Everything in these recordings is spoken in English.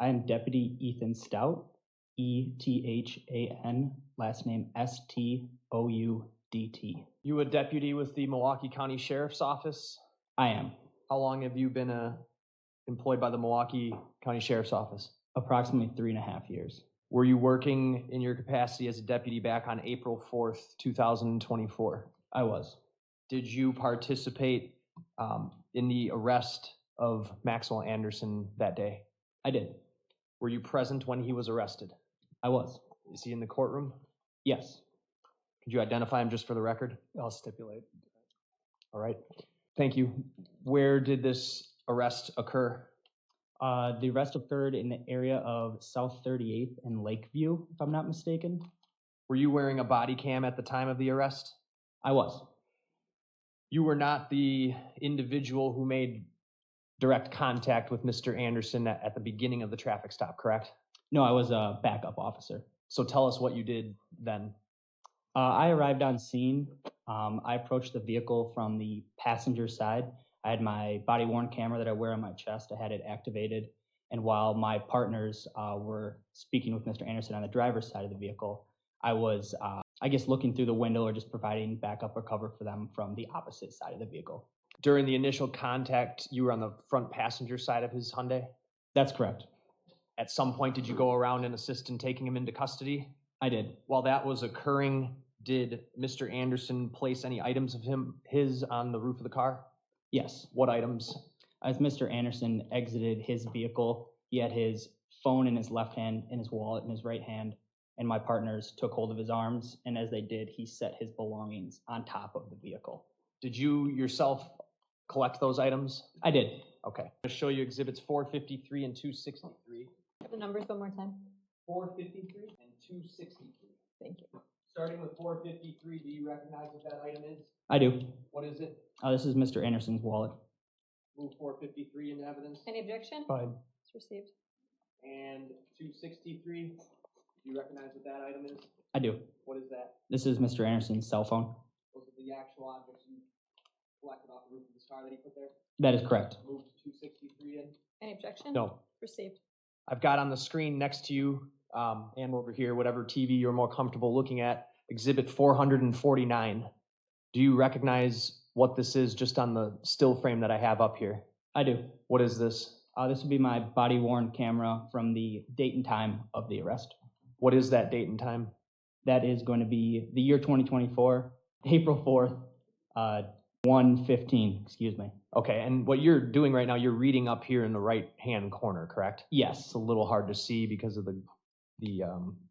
I am Deputy Ethan Stoudt, Ethan, last name Stoudt. You a deputy with the Milwaukee County Sheriff's Office? I am. How long have you been employed by the Milwaukee County Sheriff's Office? Approximately 3.5 years. Were you working in your capacity as a deputy back on April 4th, 2024? I was. Did you participate in the arrest of Maxwell Anderson that day? I did. Were you present when he was arrested? I was. Is he in the courtroom? Yes. Could you identify him just for the record? I'll stipulate. All right. Thank you. Where did this arrest occur? The arrest occurred in the area of South 38th and Lakeview, if I'm not mistaken. Were you wearing a body cam at the time of the arrest? I was. You were not the individual who made direct contact with Mr. Anderson at the beginning of the traffic stop, correct? No, I was a backup officer. So tell us what you did then. I arrived on scene. I approached the vehicle from the passenger side. I had my body-worn camera that I wear on my chest. I had it activated. And while my partners were speaking with Mr. Anderson on the driver's side of the vehicle, I was, looking through the window or just providing backup or cover for them from the opposite side of the vehicle. During the initial contact, you were on the front passenger side of his Hyundai? That's correct. At some point, did you go around and assist in taking him into custody? I did. While that was occurring, did Mr. Anderson place any items of his on the roof of the car? Yes. What items? As Mr. Anderson exited his vehicle, he had his phone in his left hand and his wallet in his right hand, and my partners took hold of his arms, and as they did, he set his belongings on top of the vehicle. Did you yourself collect those items? I did. Okay. I'm going to show you exhibits 453 and 263. Have the numbers one more time. 453 and 263. Thank you. Starting with 453, do you recognize what that item is? I do. What is it? This is Mr. Anderson's wallet. Move 453 into evidence. Any objection? Fine. It's received. And 263, do you recognize what that item is? I do. What is that? This is Mr. Anderson's cell phone. Those are the actual objects you collected off the roof of this car that he put there? That is correct. Move 263 in. Any objection? No. Received. I've got on the screen next to you, and over here, whatever TV you're more comfortable looking at, exhibit 449. Do you recognize what this is just on the still frame that I have up here? I do. What is this? This would be my body-worn camera from the date and time of the arrest. What is that date and time? That is going to be the year 2024, April 4th, 1:15, excuse me. Okay, and what you're doing right now, you're reading up here in the right-hand corner, correct? Yes. It's a little hard to see because of the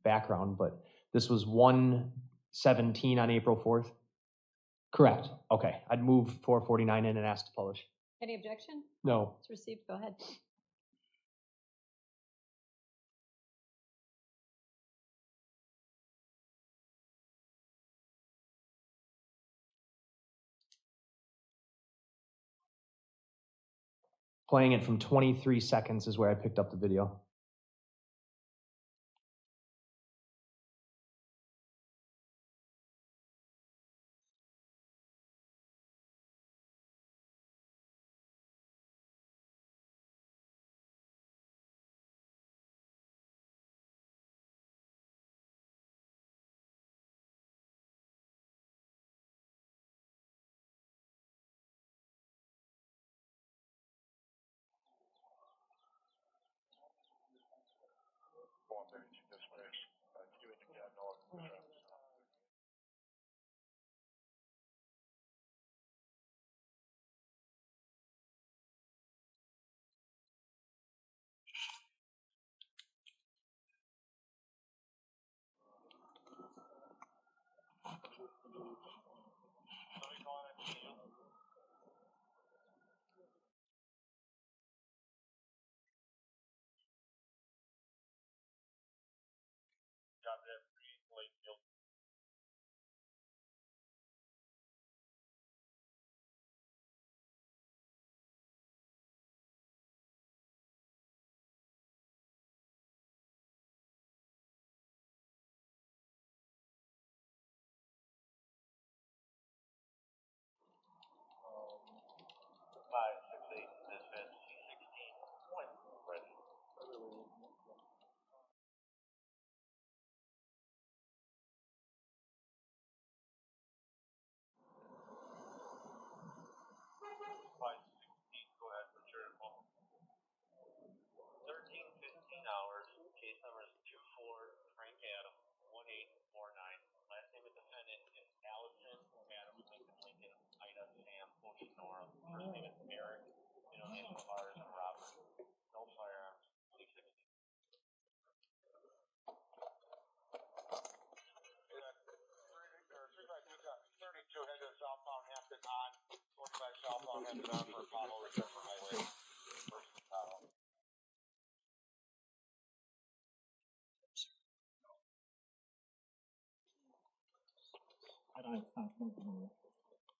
background, but this was 1:17 on April 4th? Correct. Okay, I'd move 449 in and ask to publish. Any objection? No. It's received. Go ahead. Playing it from 23 seconds is where I picked up the video.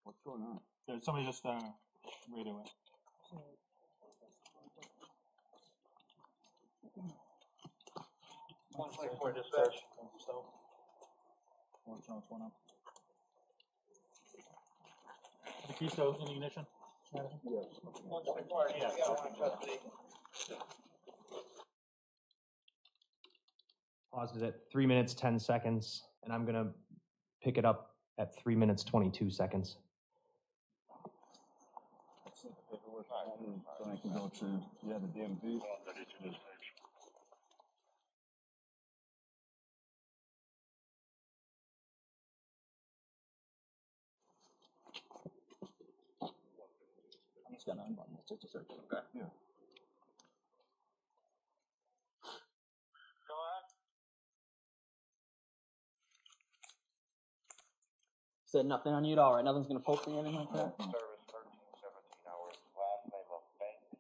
What's going on? There's somebody just radio it. 124 dispatch. So, what's going on? The key still in the ignition? Yes. 124, yeah, got one in custody. Paused it at 3 minutes, 10 seconds, and I'm gonna pick it up at 3 minutes, 22 seconds. So I can go to, the DMV. I'm just gonna unbutton this just to search. Okay. Yeah. Go ahead. Said nothing on you at all, right? Nothing's gonna poke me or anything like that? Service 1317 hours. Last name of Banks.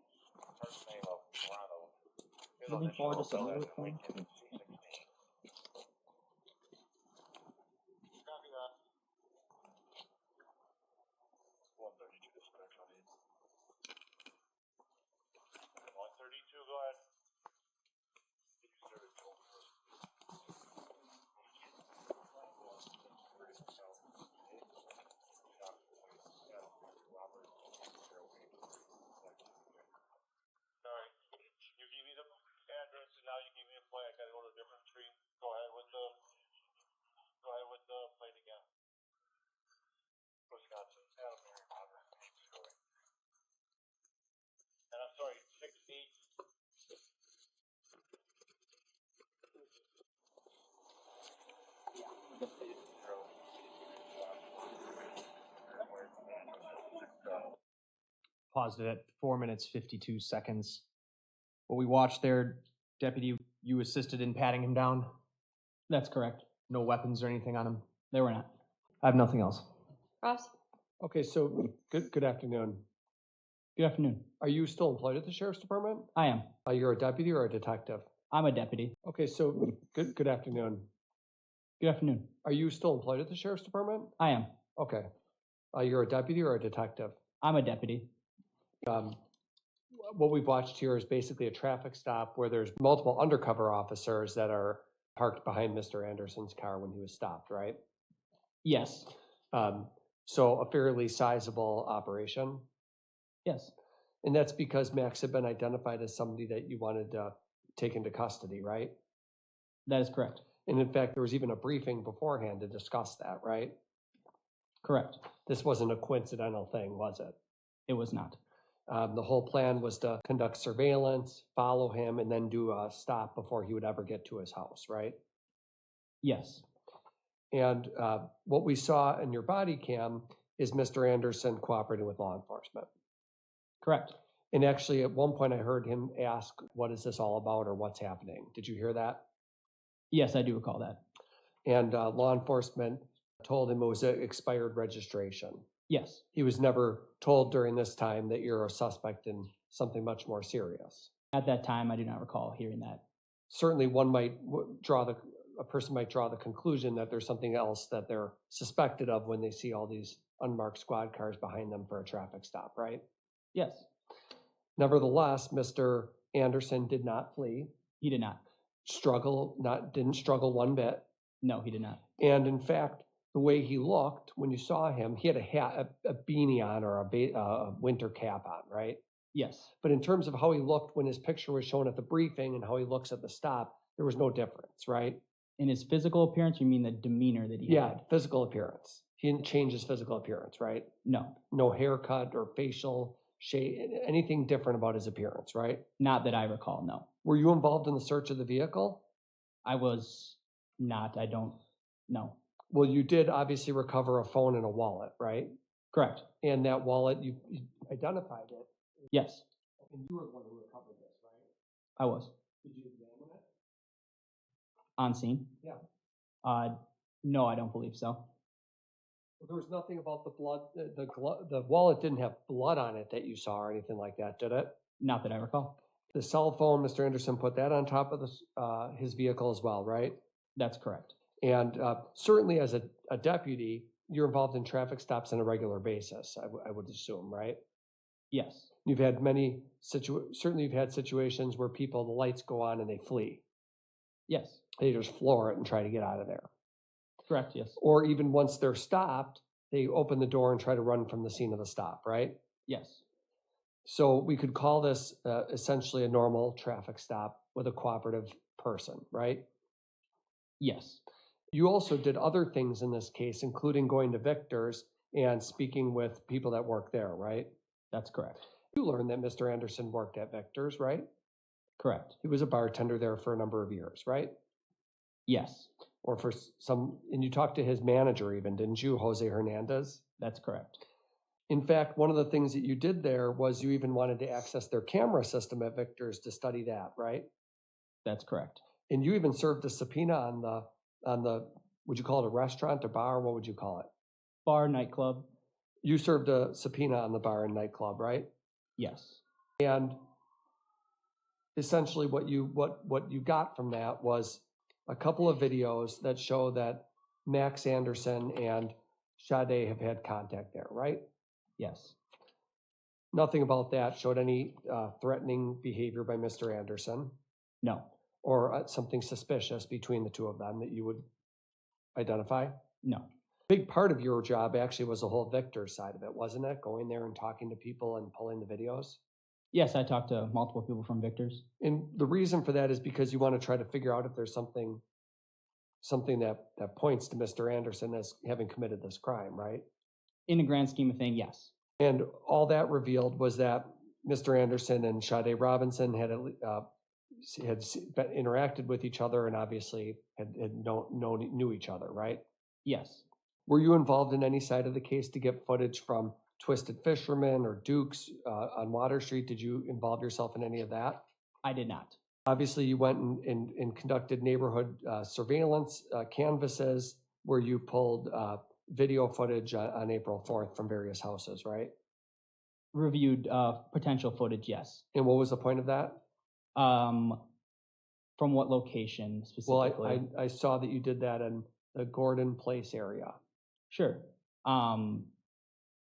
First name of Ronald. Moving forward just a little bit. C16. Copy that. 132 dispatch on it. 132, go ahead. Sorry, you give me the address and now you give me a plate. I gotta go to a different screen. Go ahead with the plate again. Wisconsin, Adam Mary Potter. And I'm sorry, 60. Paused it at 4 minutes, 52 seconds. What we watched there, Deputy, you assisted in patting him down? That's correct. No weapons or anything on him? They were not. I have nothing else. Ross? Okay, so good afternoon. Good afternoon. Are you still employed at the Sheriff's Department? I am. You're a deputy or a detective? I'm a deputy. Okay, so good afternoon. Good afternoon. Are you still employed at the Sheriff's Department? I am. Okay. You're a deputy or a detective? I'm a deputy. What we've watched here is basically a traffic stop where there's multiple undercover officers that are parked behind Mr. Anderson's car when he was stopped, right? Yes. So a fairly sizable operation. Yes. And that's because Max had been identified as somebody that you wanted to take into custody, right? That is correct. And in fact, there was even a briefing beforehand to discuss that, right? Correct. This wasn't a coincidental thing, was it? It was not. The whole plan was to conduct surveillance, follow him, and then do a stop before he would ever get to his house, right? Yes. And what we saw in your body cam is Mr. Anderson cooperating with law enforcement. Correct. And actually, at one point, I heard him ask, what is this all about or what's happening? Did you hear that? Yes, I do recall that. And law enforcement told him it was an expired registration. Yes. He was never told during this time that you're a suspect in something much more serious. At that time, I do not recall hearing that. Certainly, a person might draw the conclusion that there's something else that they're suspected of when they see all these unmarked squad cars behind them for a traffic stop, right? Yes. Nevertheless, Mr. Anderson did not flee, He did not. didn't struggle one bit. No, he did not. And in fact, the way he looked when you saw him, he had a hat, a beanie on or a winter cap on, right? Yes. But in terms of how he looked when his picture was shown at the briefing and how he looks at the stop, there was no difference, right? In his physical appearance, you mean the demeanor that he Yeah, had? physical appearance. He didn't change his physical appearance, right? No. No haircut or facial shape, anything different about his appearance, right? Not that I recall, no. Were you involved in the search of the vehicle? I was not. I don't know. Well, you did obviously recover a phone and a wallet, right? Correct. And that wallet, you identified it, Yes, and you were the one who recovered this, right? I was Did you examine it? on scene. Yeah. No, I don't believe so. There was nothing about the blood, the wallet didn't have blood on it that you saw or anything like that, did it? Not that I recall. The cell phone, Mr. Anderson put that on top of his vehicle as well, right? That's correct. And certainly as a deputy, you're involved in traffic stops on a regular basis, I would assume, right? Yes, You've had certainly you've had situations where the lights go on and they flee. yes, They just floor it and try to get out of there. correct, yes, Or even once they're stopped, they open the door and try to run from the scene of the stop, right? yes, So we could call this essentially a normal traffic stop with a cooperative person, right? yes, You also did other things in this case, including going to Victor's and speaking with people that work there, right? that's correct. You learned that Mr. Anderson worked at Victor's, right? Correct. He was a bartender there for a number of years, right? Yes, Or for and you talked to his manager even, didn't you, Jose Hernandez? that's correct. In fact, one of the things that you did there was you even wanted to access their camera system at Victor's to study that, right? That's correct. And you even served a subpoena on the, would you call it a restaurant, a bar? What would you call it? Bar, nightclub. You served a subpoena on the bar and nightclub, right? Yes, And essentially what you got from that was a couple of videos that show that Max Anderson and Sade have had contact there, right? yes, Nothing about that showed any threatening behavior by Mr. Anderson no, or something suspicious between the two of them that you would identify. no. Big part of your job actually was the whole Victor side of it, wasn't it? Going there and talking to people and pulling the videos. Yes, I talked to multiple people from Victor's. And the reason for that is because you want to try to figure out if there's something that points to Mr. Anderson as having committed this crime, right? In the grand scheme of things, yes, And all that revealed was that Mr. Anderson and Sade Robinson had interacted with each other and obviously knew each other, right? yes. Were you involved in any side of the case to get footage from Twisted Fisherman or Duke's on Water Street? Did you involve yourself in any of that? I did not. Obviously, you went and conducted neighborhood surveillance canvases where you pulled video footage on April 4th from various houses, right? Reviewed potential footage, yes. And what was the point of that? From what location specifically? Well, I saw that you did that in the Gordon Place area. Sure.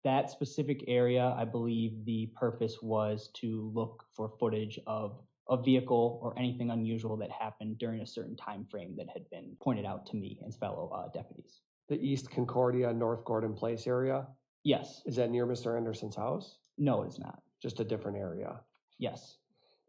That specific area, I believe the purpose was to look for footage of a vehicle or anything unusual that happened during a certain time frame that had been pointed out to me and fellow deputies. The East Concordia, North Gordon Place area? Yes. Is that near Mr. Anderson's house? No, it's not. Just a different area? Yes.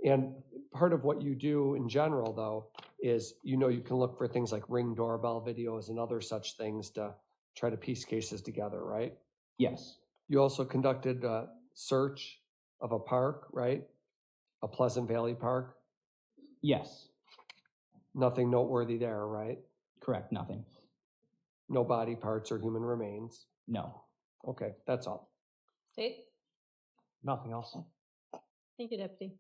And part of what you do in general, though, is you can look for things like Ring doorbell videos and other such things to try to piece cases together, right? Yes. You also conducted a search of a park, right? A Pleasant Valley Park. Yes. Nothing noteworthy there, right? Correct. Nothing. No body parts or human remains. No. Okay, that's all. State? Nothing else. Thank you, Deputy.